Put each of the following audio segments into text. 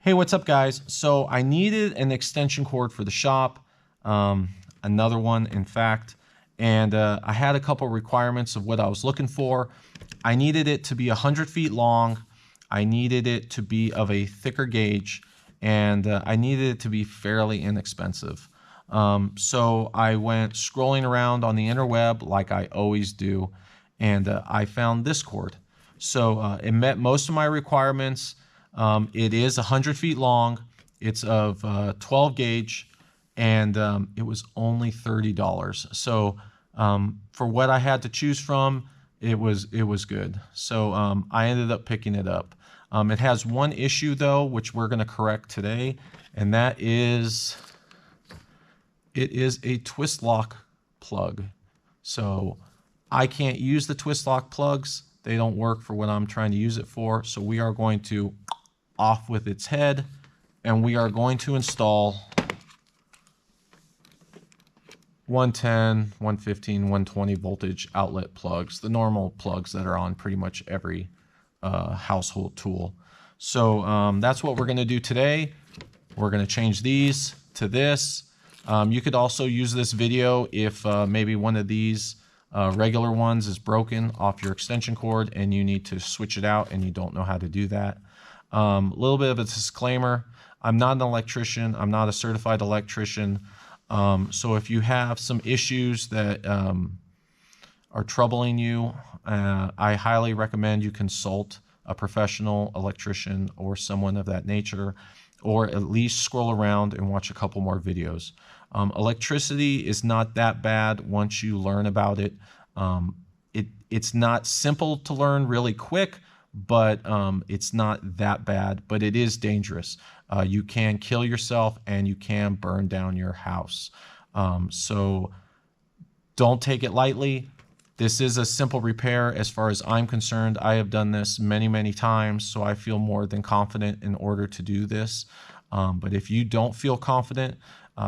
Hey, what's up guys? So I needed an extension cord for the shop, another one in fact, and I had a couple requirements of what I was looking for. I needed it to be 100 feet long, I needed it to be of a thicker gauge, and I needed it to be fairly inexpensive. So I went scrolling around on the interweb like I always do, and I found this cord. So it met most of my requirements. It is 100 feet long. It's of 12 gauge, and it was only $30. So for what I had to choose from, it was good. So I ended up picking it up. It has one issue though, which we're going to correct today, and that is it is a twist lock plug. So I can't use the twist lock plugs. They don't work for what I'm trying to use it for. So we are going to off with its head, and we are going to install 110, 115, 120 voltage outlet plugs, the normal plugs that are on pretty much every household tool. So that's what we're going to do today. We're going to change these to this. You could also use this video if maybe one of these regular ones is broken off your extension cord and you need to switch it out and you don't know how to do that. A little bit of a disclaimer: I'm not an electrician, I'm not a certified electrician, so if you have some issues that are troubling you, I highly recommend you consult a professional electrician or someone of that nature, or at least scroll around and watch a couple more videos. Electricity is not that bad once you learn about it. It's not simple to learn really quick, but it's not that bad, but it is dangerous. You can kill yourself and you can burn down your house. So don't take it lightly. This is a simple repair as far as I'm concerned. I have done this many, many times, so I feel more than confident in order to do this. But if you don't feel confident,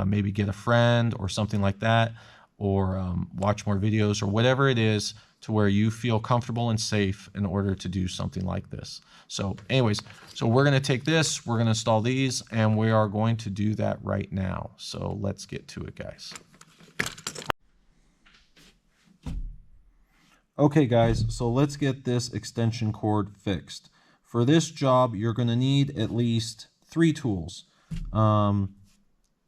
maybe get a friend or something like that, or watch more videos or whatever it is to where you feel comfortable and safe in order to do something like this. So anyways, so we're going to take this, we're going to install these, and we are going to do that right now. So let's get to it, guys. Okay guys, so let's get this extension cord fixed. For this job, you're going to need at least 3 tools,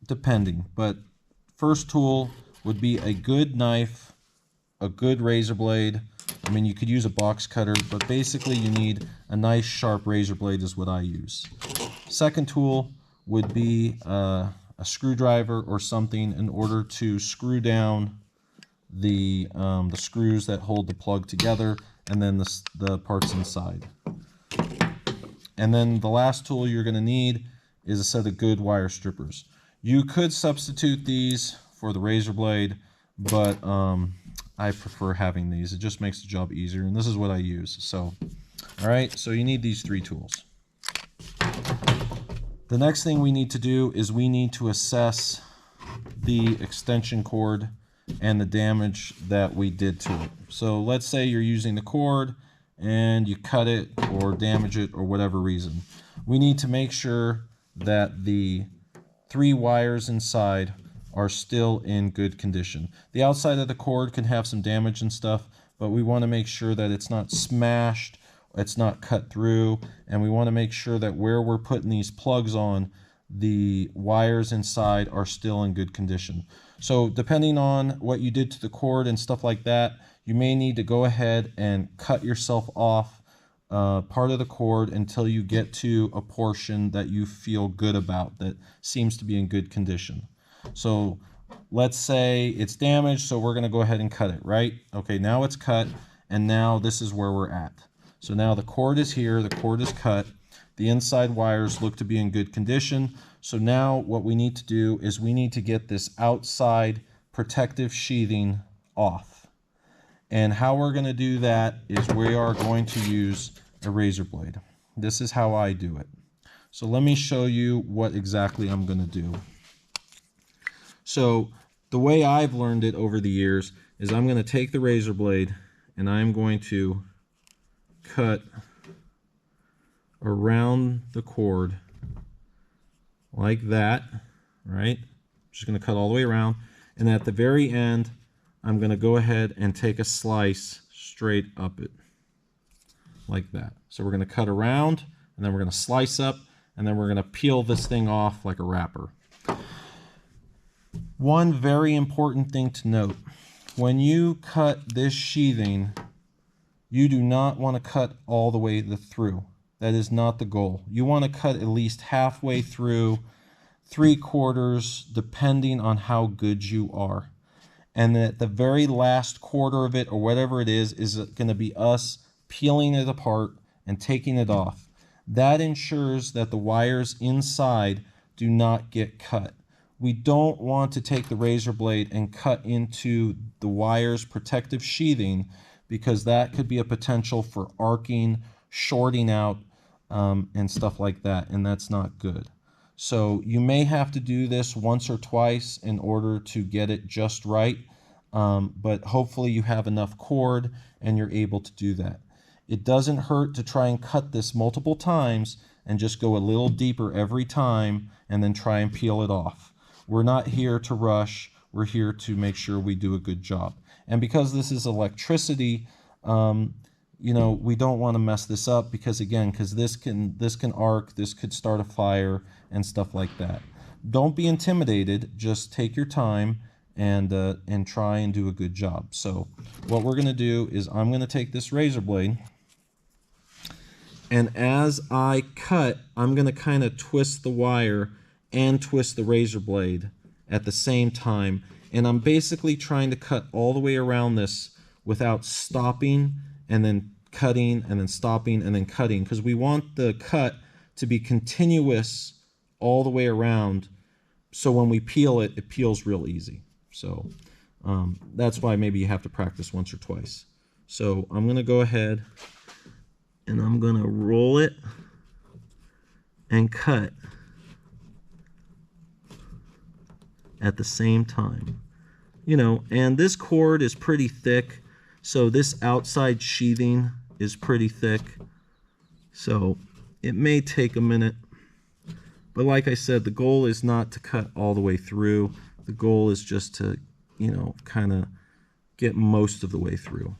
depending. But first tool would be a good knife, a good razor blade. I mean, you could use a box cutter, but basically you need a nice sharp razor blade is what I use. Second tool would be a screwdriver or something in order to screw down the screws that hold the plug together, and then the parts inside. And then the last tool you're going to need is a set of good wire strippers. You could substitute these for the razor blade, but I prefer having these. It just makes the job easier, and this is what I use. So, all right, so you need these 3 tools. The next thing we need to do is we need to assess the extension cord and the damage that we did to it. So let's say you're using the cord and you cut it or damage it or whatever reason. We need to make sure that the 3 wires inside are still in good condition. The outside of the cord can have some damage and stuff, but we want to make sure that it's not smashed, it's not cut through, and we want to make sure that where we're putting these plugs on, the wires inside are still in good condition. So depending on what you did to the cord and stuff like that, you may need to go ahead and cut yourself off part of the cord until you get to a portion that you feel good about, that seems to be in good condition. So let's say it's damaged, so we're going to go ahead and cut it, right? Okay, now it's cut, and now this is where we're at. So now the cord is here, the cord is cut, the inside wires look to be in good condition. So now what we need to do is we need to get this outside protective sheathing off. And how we're going to do that is we are going to use a razor blade. This is how I do it. So let me show you what exactly I'm going to do. So the way I've learned it over the years is I'm going to take the razor blade and I'm going to cut around the cord like that, right? Just going to cut all the way around. And at the very end, I'm going to go ahead and take a slice straight up it, like that. So we're going to cut around, and then we're going to slice up, and then we're going to peel this thing off like a wrapper. One very important thing to note, when you cut this sheathing, you do not want to cut all the way through. That is not the goal. You want to cut at least halfway through, 3/4, depending on how good you are. And then at the very last quarter of it, or whatever it is going to be us peeling it apart and taking it off. That ensures that the wires inside do not get cut. We don't want to take the razor blade and cut into the wire's protective sheathing, because that could be a potential for arcing, shorting out, and stuff like that, and that's not good. So you may have to do this once or twice in order to get it just right, but hopefully you have enough cord and you're able to do that. It doesn't hurt to try and cut this multiple times and just go a little deeper every time and then try and peel it off. We're not here to rush. We're here to make sure we do a good job. And because this is electricity, you know, we don't want to mess this up, because this can arc, this could start a fire and stuff like that. Don't be intimidated. Just take your time and try and do a good job. So what we're going to do is I'm going to take this razor blade, and as I cut, I'm going to kind of twist the wire and twist the razor blade at the same time. And I'm basically trying to cut all the way around this without stopping and then cutting and then stopping and then cutting, because we want the cut to be continuous all the way around, so when we peel it, it peels real easy. So that's why maybe you have to practice once or twice. So I'm going to go ahead and I'm going to roll it and cut at the same time. You know, and this cord is pretty thick, so this outside sheathing is pretty thick, so it may take a minute. But like I said, the goal is not to cut all the way through. The goal is just to, you know, kind of get most of the way through.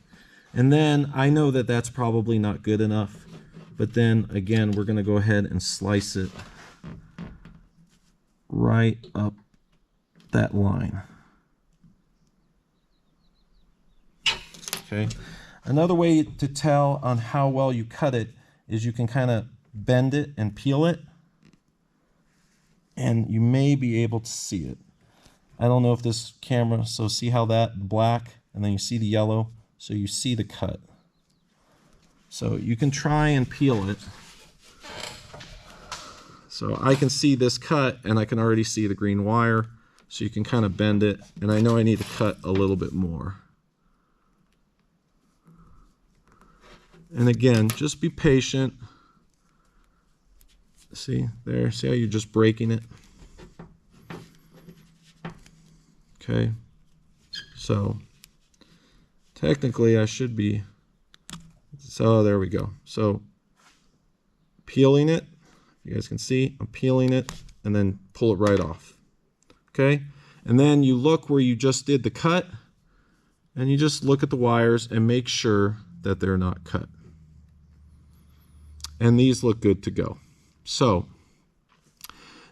And then I know that that's probably not good enough, but then again, we're going to go ahead and slice it right up that line. Okay. Another way to tell on how well you cut it is you can kind of bend it and peel it, and you may be able to see it. I don't know if this camera, so see how that black, and then you see the yellow, so you see the cut. So you can try and peel it. So I can see this cut, and I can already see the green wire, so you can kind of bend it, and I know I need to cut a little bit more. And again, just be patient. See there, see how you're just breaking it? Okay, so technically I should be, so there we go. So peeling it, you guys can see, I'm peeling it and then pull it right off. Okay, and then you look where you just did the cut, and you just look at the wires and make sure that they're not cut. And these look good to go. So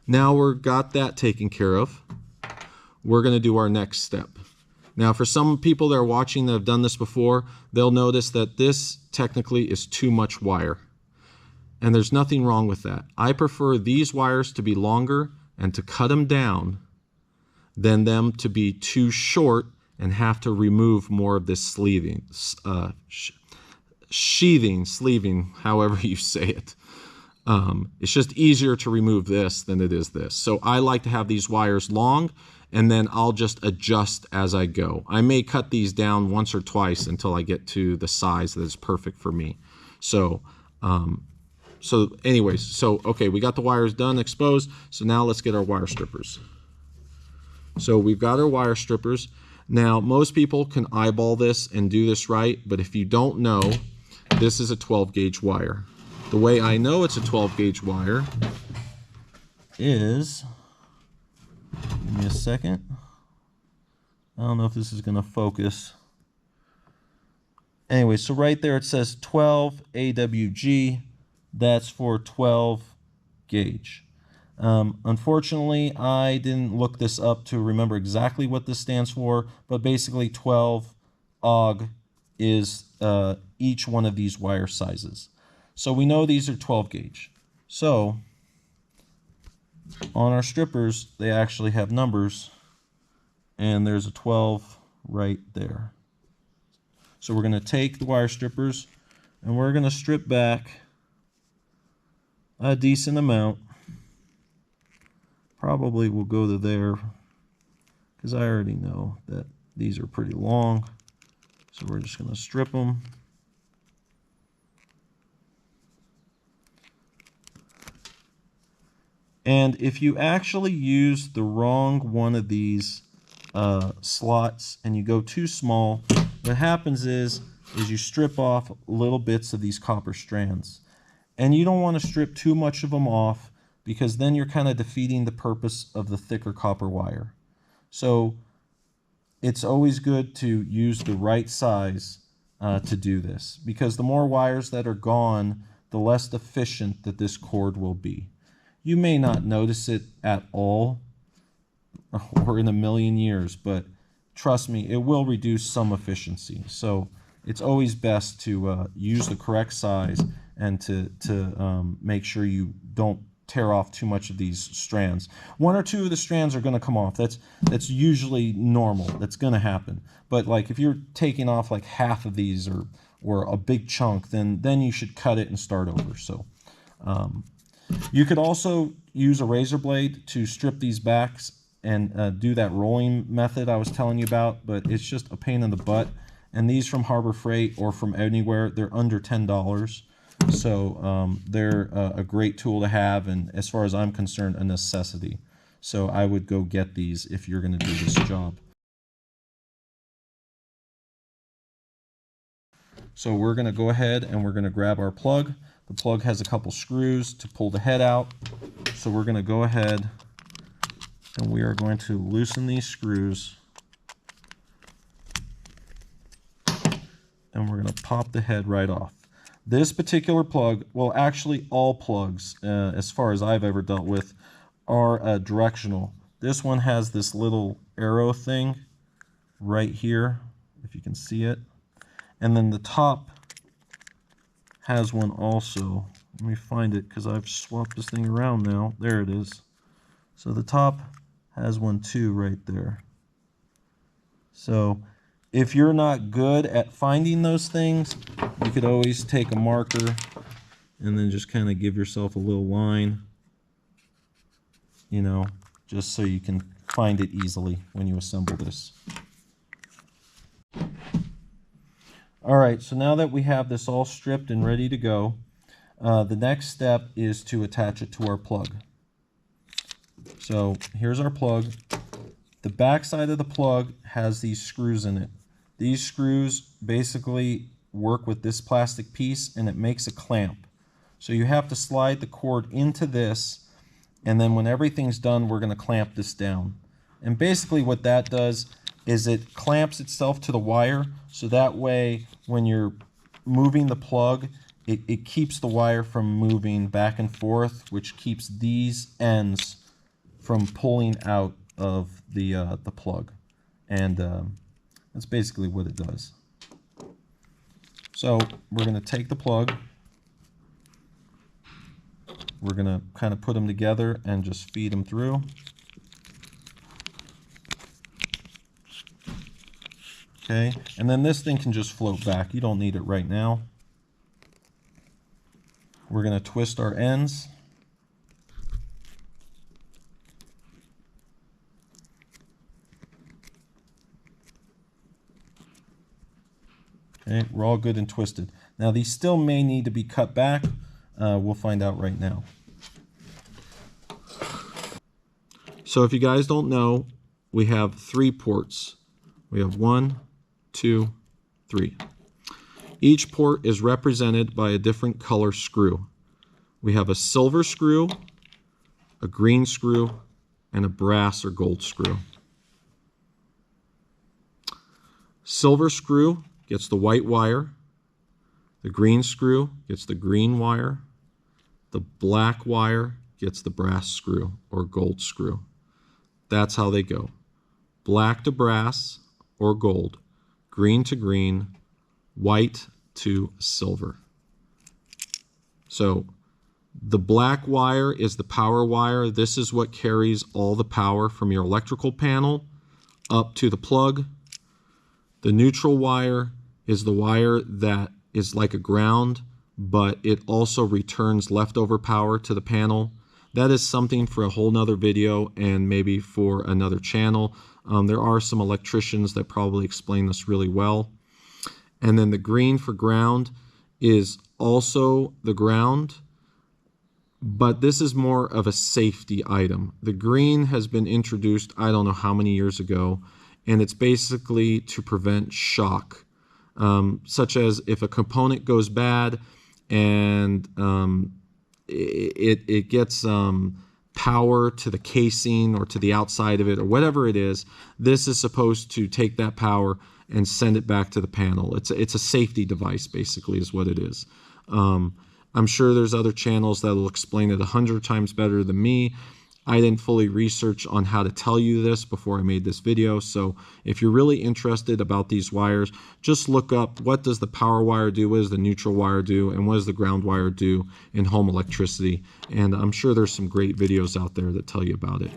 now we've got that taken care of. We're going to do our next step. Now, for some people that are watching that have done this before, they'll notice that this technically is too much wire. And there's nothing wrong with that. I prefer these wires to be longer and to cut them down than them to be too short and have to remove more of this sleeving, sleeving, however you say it. It's just easier to remove this than it is this. So I like to have these wires long, and then I'll just adjust as I go. I may cut these down once or twice until I get to the size that is perfect for me. So, anyways, okay, we got the wires done, exposed. So now let's get our wire strippers. So we've got our wire strippers. Now, most people can eyeball this and do this right, but if you don't know, this is a 12 gauge wire. The way I know it's a 12 gauge wire is, give me a second. I don't know if this is going to focus. Anyway, so right there it says 12 AWG. That's for 12 gauge. Unfortunately, I didn't look this up to remember exactly what this stands for, but basically 12 AUG is each one of these wire sizes. So we know these are 12 gauge. So on our strippers, they actually have numbers, and there's a 12 right there. So we're going to take the wire strippers and we're going to strip back a decent amount. Probably will go to there because I already know that these are pretty long. So we're just going to strip them. And if you actually use the wrong one of these slots and you go too small, what happens is you strip off little bits of these copper strands. And you don't want to strip too much of them off because then you're kind of defeating the purpose of the thicker copper wire. So it's always good to use the right size to do this, because the more wires that are gone, the less efficient that this cord will be. You may not notice it at all or in a million years, but trust me, it will reduce some efficiency. So it's always best to use the correct size and to make sure you don't tear off too much of these strands. One or two of the strands are going to come off. That's usually normal. That's going to happen. But like if you're taking off like half of these or a big chunk, then you should cut it and start over. So you could also use a razor blade to strip these backs and do that rolling method I was telling you about, but it's just a pain in the butt. And these from Harbor Freight or from anywhere, they're under $10. So they're a great tool to have, and as far as I'm concerned, a necessity. So I would go get these if you're going to do this job. So we're going to go ahead and we're going to grab our plug. The plug has a couple screws to pull the head out. So we're going to go ahead and we are going to loosen these screws. And we're going to pop the head right off. This particular plug, well, actually all plugs, as far as I've ever dealt with, are directional. This one has this little arrow thing right here, if you can see it. And then the top has one also. Let me find it because I've swapped this thing around now. There it is. So the top has one too right there. So if you're not good at finding those things, you could always take a marker and then just kind of give yourself a little line, you know, just so you can find it easily when you assemble this. All right, so now that we have this all stripped and ready to go, the next step is to attach it to our plug. So here's our plug. The back side of the plug has these screws in it. These screws basically work with this plastic piece and it makes a clamp. So you have to slide the cord into this, and then when everything's done, we're going to clamp this down. And basically what that does is it clamps itself to the wire, so that way when you're moving the plug, it keeps the wire from moving back and forth, which keeps these ends from pulling out of the plug. And that's basically what it does. So we're going to take the plug, we're going to kind of put them together and just feed them through. Okay, and then this thing can just float back. You don't need it right now. We're going to twist our ends. Okay, we're all good and twisted. Now these still may need to be cut back. We'll find out right now. So if you guys don't know, we have 3 ports. We have 1, 2, 3. Each port is represented by a different color screw. We have a silver screw, a green screw, and a brass or gold screw. Silver screw gets the white wire. The green screw gets the green wire. The black wire gets the brass screw or gold screw. That's how they go. Black to brass or gold, green to green, white to silver. So the black wire is the power wire. This is what carries all the power from your electrical panel up to the plug. The neutral wire is the wire that is like a ground, but it also returns leftover power to the panel. That is something for a whole nother video and maybe for another channel. There are some electricians that probably explain this really well. And then the green for ground is also the ground, but this is more of a safety item. The green has been introduced, I don't know how many years ago, and it's basically to prevent shock, such as if a component goes bad and it gets power to the casing or to the outside of it or whatever it is. This is supposed to take that power and send it back to the panel. It's a safety device, basically, is what it is. I'm sure there's other channels that will explain it 100 times better than me. I didn't fully research on how to tell you this before I made this video, so if you're really interested about these wires, just look up what does the power wire do, what does the neutral wire do, and what does the ground wire do in home electricity. And I'm sure there's some great videos out there that tell you about it.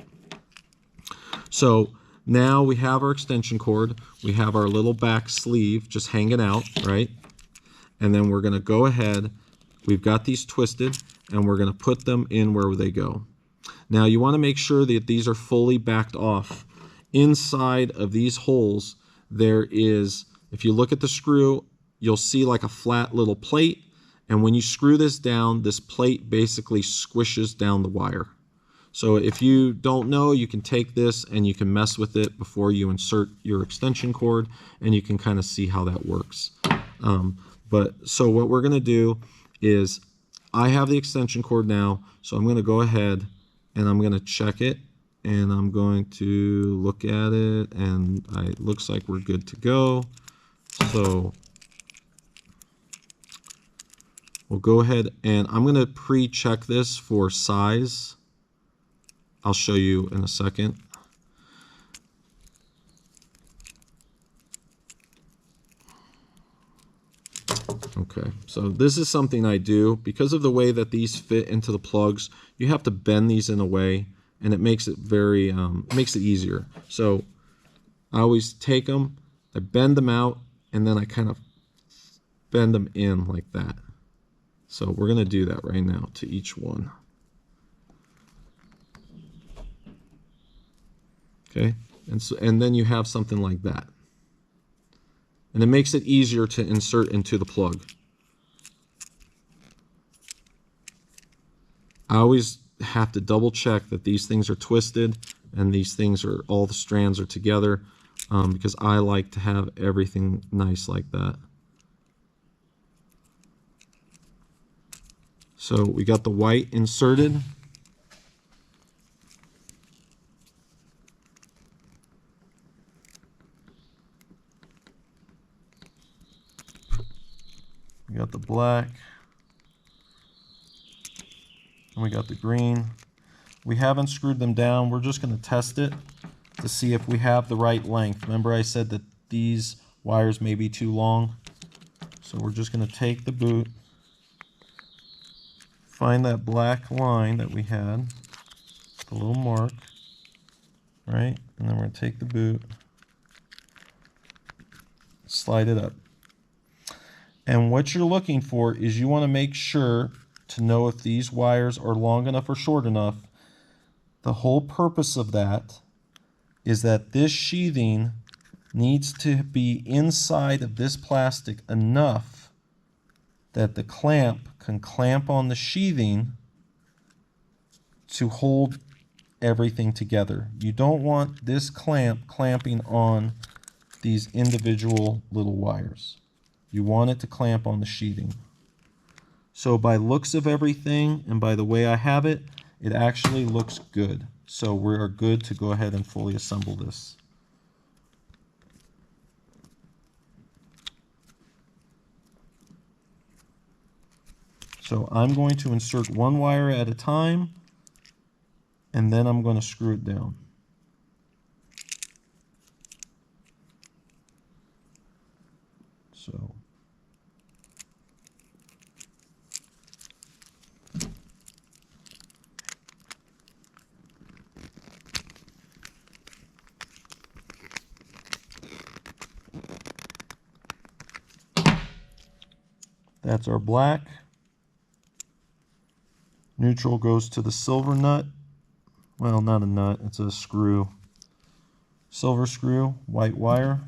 So now we have our extension cord, we have our little back sleeve just hanging out, right? And then we're going to go ahead, we've got these twisted, and we're going to put them in where they go. Now you want to make sure that these are fully backed off. Inside of these holes there is, if you look at the screw, you'll see like a flat little plate, and when you screw this down, this plate basically squishes down the wire. So if you don't know, you can take this and you can mess with it before you insert your extension cord, and you can kind of see how that works. So what we're going to do is, I have the extension cord now, so I'm going to go ahead and I'm going to check it, and I'm going to look at it, and it looks like we're good to go. So we'll go ahead and I'm going to pre-check this for size. I'll show you in a second. Okay, so this is something I do. Because of the way that these fit into the plugs, you have to bend these in a way, and it makes it very, makes it easier. So I always take them, I bend them out, and then I kind of bend them in like that. So we're going to do that right now to each one. Okay, and then you have something like that. And it makes it easier to insert into the plug. I always have to double check that these things are twisted and these things are, all the strands are together, because I like to have everything nice like that. So we got the white inserted. We got the black, and we got the green. We haven't screwed them down. We're just going to test it to see if we have the right length. Remember I said that these wires may be too long. So we're just going to take the boot, find that black line that we had, the little mark, right? And then we're going to take the boot, slide it up. And what you're looking for is you want to make sure to know if these wires are long enough or short enough. The whole purpose of that is that this sheathing needs to be inside of this plastic enough that the clamp can clamp on the sheathing to hold everything together. You don't want this clamp clamping on these individual little wires. You want it to clamp on the sheathing. So by looks of everything and by the way I have it, it actually looks good. So we are good to go ahead and fully assemble this. So I'm going to insert one wire at a time, and then I'm going to screw it down. So that's our black. Neutral goes to the silver nut. Well, not a nut, it's a screw. Silver screw, white wire.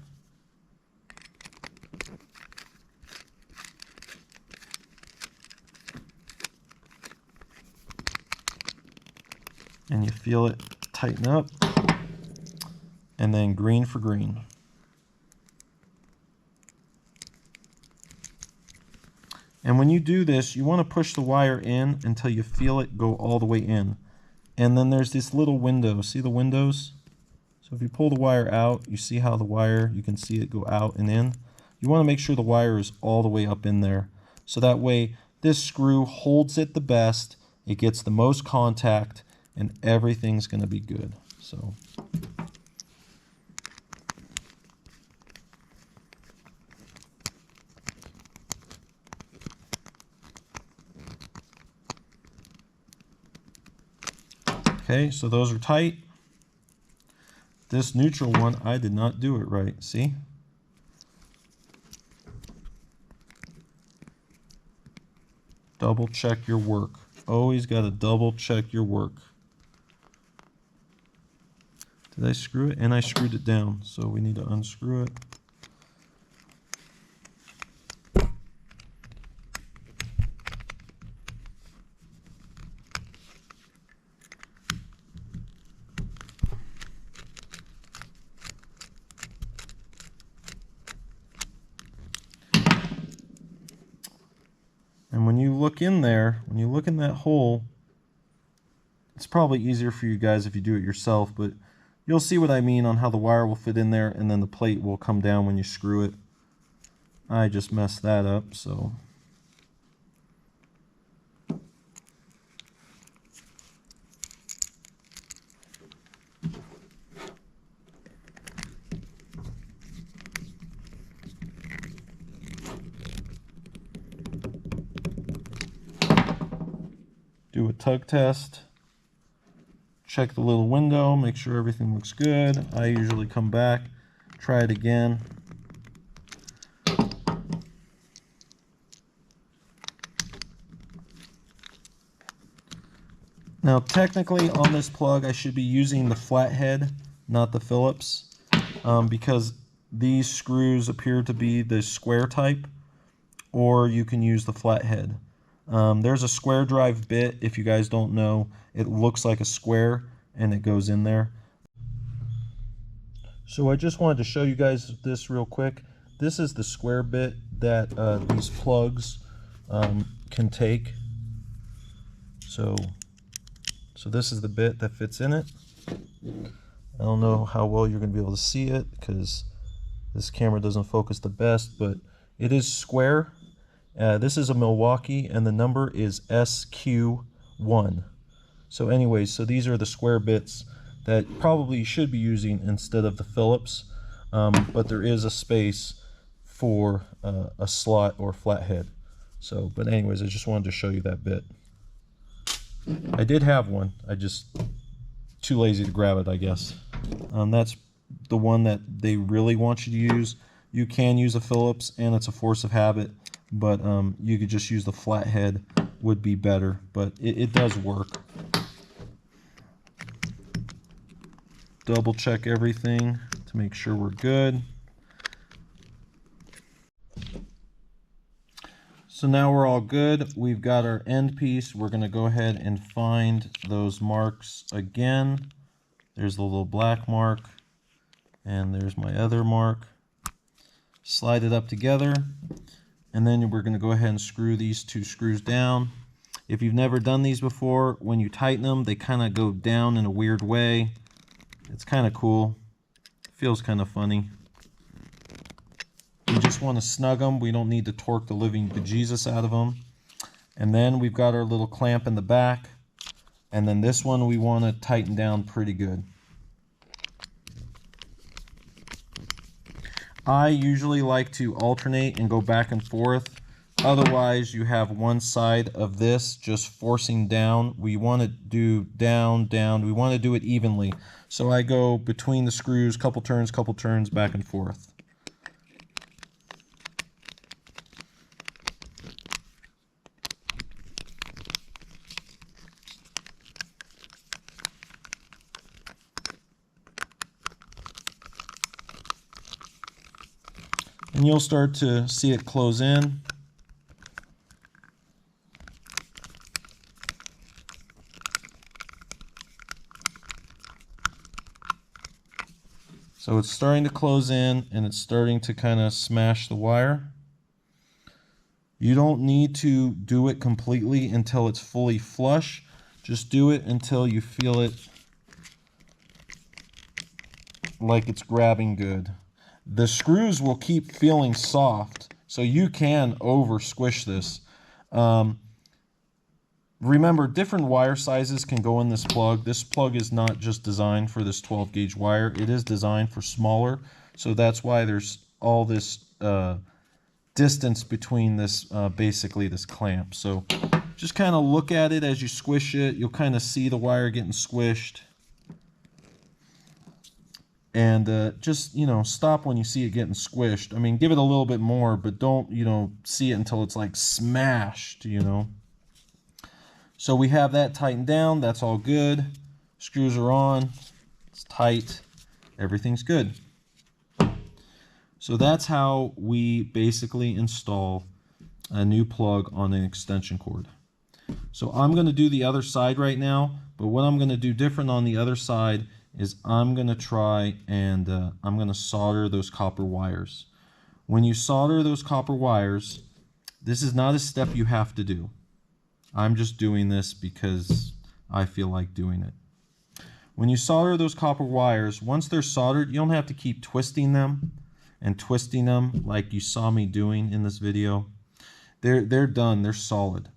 And you feel it tighten up. And then green for green. And when you do this, you want to push the wire in until you feel it go all the way in. And then there's this little window. See the windows? So if you pull the wire out, you see how the wire, you can see it go out and in. You want to make sure the wire is all the way up in there. So that way this screw holds it the best, it gets the most contact, and everything's going to be good. So okay, so those are tight. This neutral one, I did not do it right. See? Double check your work. Always got to double check your work. Did I screw it? And I screwed it down, so we need to unscrew it. And when you look in there, when you look in that hole, it's probably easier for you guys if you do it yourself, but you'll see what I mean on how the wire will fit in there and then the plate will come down when you screw it. I just messed that up, so. Do a tug test. Check the little window, make sure everything looks good. I usually come back, try it again. Now technically on this plug I should be using the flathead, not the Phillips, because these screws appear to be the square type, or you can use the flathead. There's a square drive bit, if you guys don't know. It looks like a square and it goes in there. So I just wanted to show you guys this real quick. This is the square bit that these plugs can take. So this is the bit that fits in it. I don't know how well you're going to be able to see it because this camera doesn't focus the best, but it is square. This is a Milwaukee and the number is SQ1. So anyways, so these are the square bits that probably you should be using instead of the Phillips, but there is a space for a slot or flathead. So, but anyways, I just wanted to show you that bit. I did have one, I just too lazy to grab it, I guess. That's the one that they really want you to use. You can use a Phillips and it's a force of habit, but you could just use the flathead, would be better, but it does work. Double check everything to make sure we're good. So now we're all good. We've got our end piece. We're going to go ahead and find those marks again. There's the little black mark, and there's my other mark. Slide it up together, and then we're going to go ahead and screw these two screws down. If you've never done these before, when you tighten them, they kind of go down in a weird way. It's kind of cool. Feels kind of funny. We just want to snug them. We don't need to torque the living bejesus out of them. And then we've got our little clamp in the back. And then this one we want to tighten down pretty good. I usually like to alternate and go back and forth. Otherwise, you have one side of this just forcing down. We want to do down, down. We want to do it evenly. So I go between the screws, couple turns, back and forth. And you'll start to see it close in. So it's starting to close in and it's starting to kind of smash the wire. You don't need to do it completely until it's fully flush. Just do it until you feel it like it's grabbing good. The screws will keep feeling soft, so you can over squish this. Remember, different wire sizes can go in this plug. This plug is not just designed for this 12 gauge wire. It is designed for smaller, so that's why there's all this distance between this, basically this clamp. So just kind of look at it as you squish it. You'll kind of see the wire getting squished. And just, stop when you see it getting squished. I mean, give it a little bit more, but don't, see it until it's like smashed, So we have that tightened down. That's all good. Screws are on. It's tight. Everything's good. So that's how we basically install a new plug on an extension cord. So I'm going to do the other side right now, but what I'm going to do different on the other side is I'm going to try and I'm going to solder those copper wires. When you solder those copper wires, this is not a step you have to do. I'm just doing this because I feel like doing it. When you solder those copper wires, once they're soldered, you don't have to keep twisting them and twisting them like you saw me doing in this video. They're done, they're solid.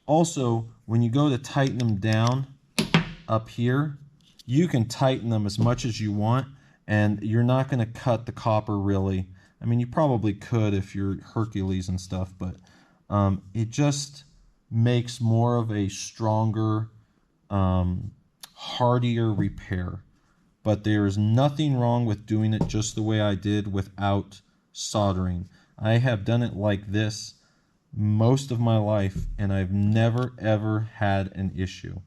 Also, when you go to tighten them down up here, you can tighten them as much as you want, and you're not going to cut the copper really. I mean, you probably could if you're Hercules and stuff, but it just makes more of a stronger, hardier repair. But there is nothing wrong with doing it just the way I did without soldering. I have done it like this most of my life, and I've never ever had an issue.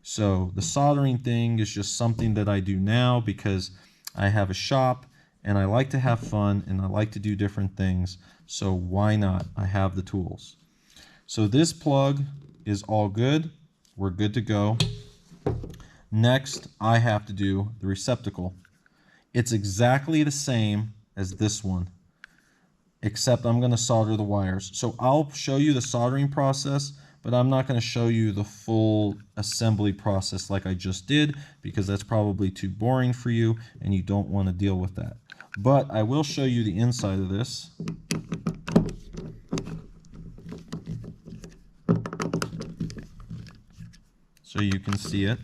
So the soldering thing is just something that I do now because I have a shop and I like to have fun and I like to do different things. So why not? I have the tools. So this plug is all good. We're good to go. Next, I have to do the receptacle. It's exactly the same as this one, except I'm going to solder the wires. So I'll show you the soldering process, but I'm not going to show you the full assembly process like I just did because that's probably too boring for you and you don't want to deal with that. But I will show you the inside of this. So you can see it.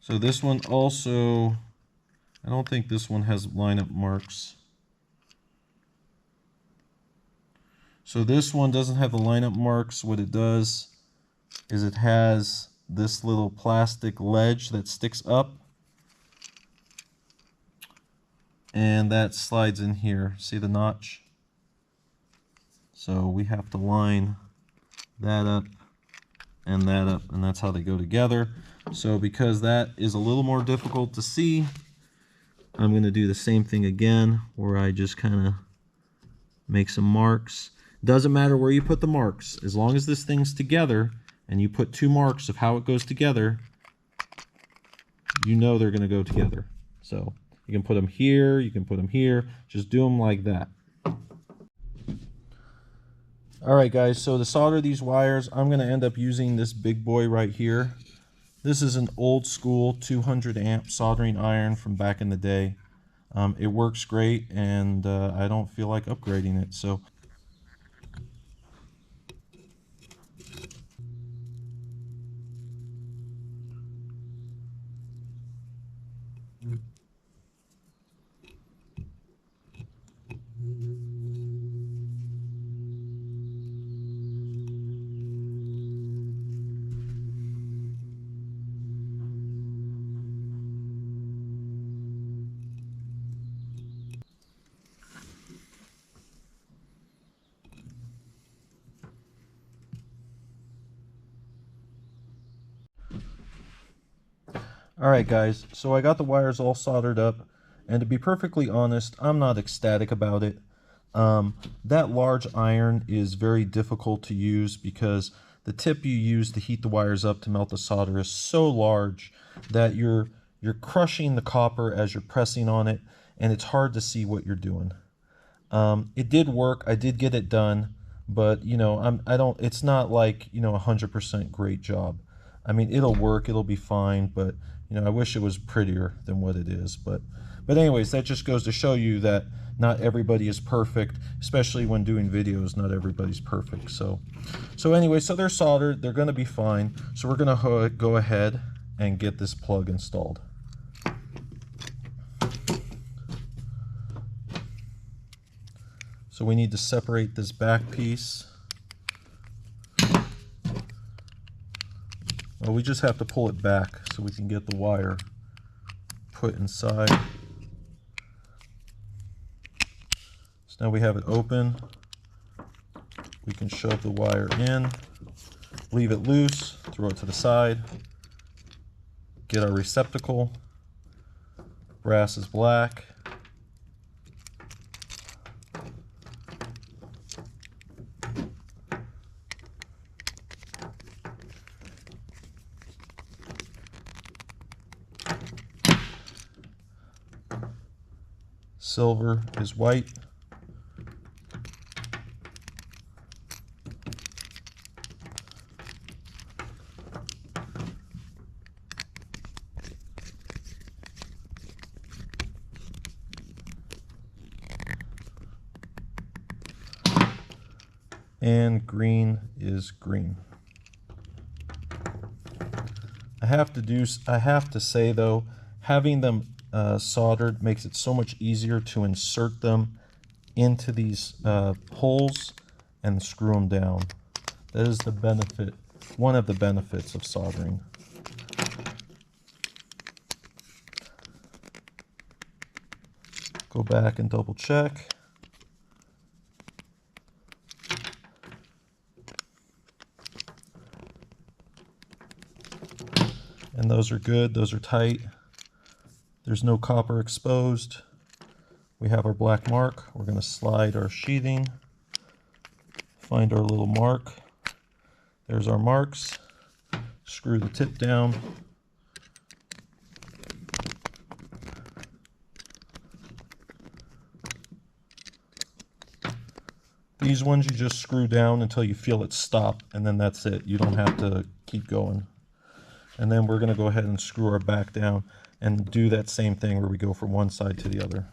So this one also, I don't think this one has lineup marks. So this one doesn't have the lineup marks. What it does is it has this little plastic ledge that sticks up. And that slides in here. See the notch? So we have to line that up and that up, and that's how they go together. So because that is a little more difficult to see, I'm going to do the same thing again where I just kind of make some marks. Doesn't matter where you put the marks, as long as this thing's together and you put two marks of how it goes together, you know they're going to go together. So you can put them here, you can put them here, just do them like that. All right, guys, so to solder these wires, I'm going to end up using this big boy right here. This is an old school 200 amp soldering iron from back in the day. It works great, and I don't feel like upgrading it. So all right, guys, so I got the wires all soldered up, and to be perfectly honest, I'm not ecstatic about it. That large iron is very difficult to use because the tip you use to heat the wires up to melt the solder is so large that you're crushing the copper as you're pressing on it, and it's hard to see what you're doing. It did work. I did get it done, but I don't. It's not like 100% great job. I mean, it'll work. It'll be fine, but I wish it was prettier than what it is. But anyways, that just goes to show you that not everybody is perfect, especially when doing videos. Not everybody's perfect. So anyway, so they're soldered. They're gonna be fine. So we're gonna go ahead and get this plug installed. So we need to separate this back piece. Well, we just have to pull it back so we can get the wire put inside. So now we have it open. We can shove the wire in, leave it loose, throw it to the side, get our receptacle. Brass is black. Silver is white. And green is green. I have to say though, having them soldered makes it so much easier to insert them into these holes and screw them down. That is the benefit, one of the benefits of soldering. Go back and double check. And those are good, those are tight. There's no copper exposed. We have our black mark. We're going to slide our sheathing, find our little mark. There's our marks. Screw the tip down. These ones you just screw down until you feel it stop, and then that's it. You don't have to keep going. And then we're going to go ahead and screw our back down and do that same thing where we go from one side to the other.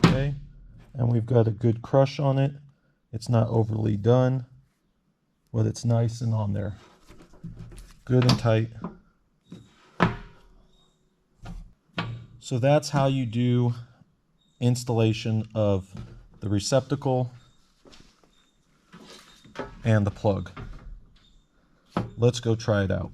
Okay, and we've got a good crush on it. It's not overly done, but it's nice and on there. Good and tight. So that's how you do installation of the receptacle and the plug. Let's go try it out.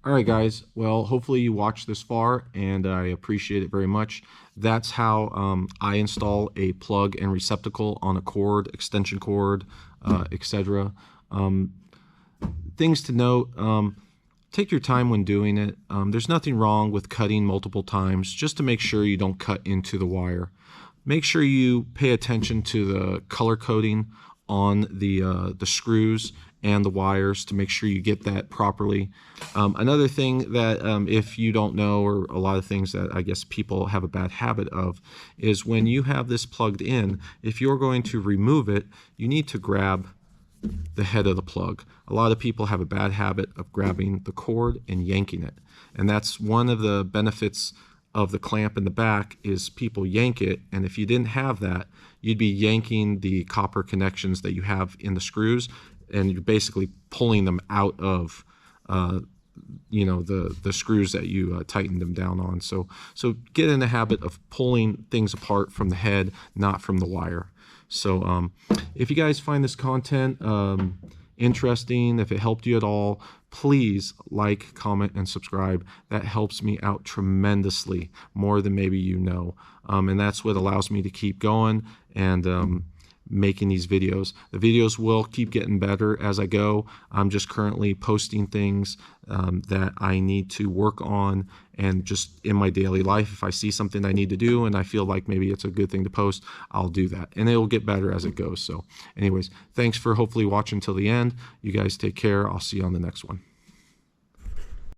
All right, guys. Well, hopefully you watched this far, and I appreciate it very much. That's how I install a plug and receptacle on a cord, extension cord, etc. Things to note, take your time when doing it. There's nothing wrong with cutting multiple times just to make sure you don't cut into the wire. Make sure you pay attention to the color coding on the screws and the wires to make sure you get that properly. Another thing that if you don't know, or a lot of things that I guess people have a bad habit of, is when you have this plugged in, if you're going to remove it, you need to grab the head of the plug. A lot of people have a bad habit of grabbing the cord and yanking it. And that's one of the benefits of the clamp in the back, is people yank it, and if you didn't have that, you'd be yanking the copper connections that you have in the screws, and you're basically pulling them out of the screws that you tightened them down on. So get in the habit of pulling things apart from the head, not from the wire. So if you guys find this content interesting, if it helped you at all, please like, comment, and subscribe. That helps me out tremendously, more than maybe you know. And that's what allows me to keep going and making these videos. The videos will keep getting better as I go. I'm just currently posting things that I need to work on, and just in my daily life, if I see something I need to do and I feel like maybe it's a good thing to post, I'll do that, and it'll get better as it goes. So anyways, thanks for hopefully watching till the end. You guys take care. I'll see you on the next one.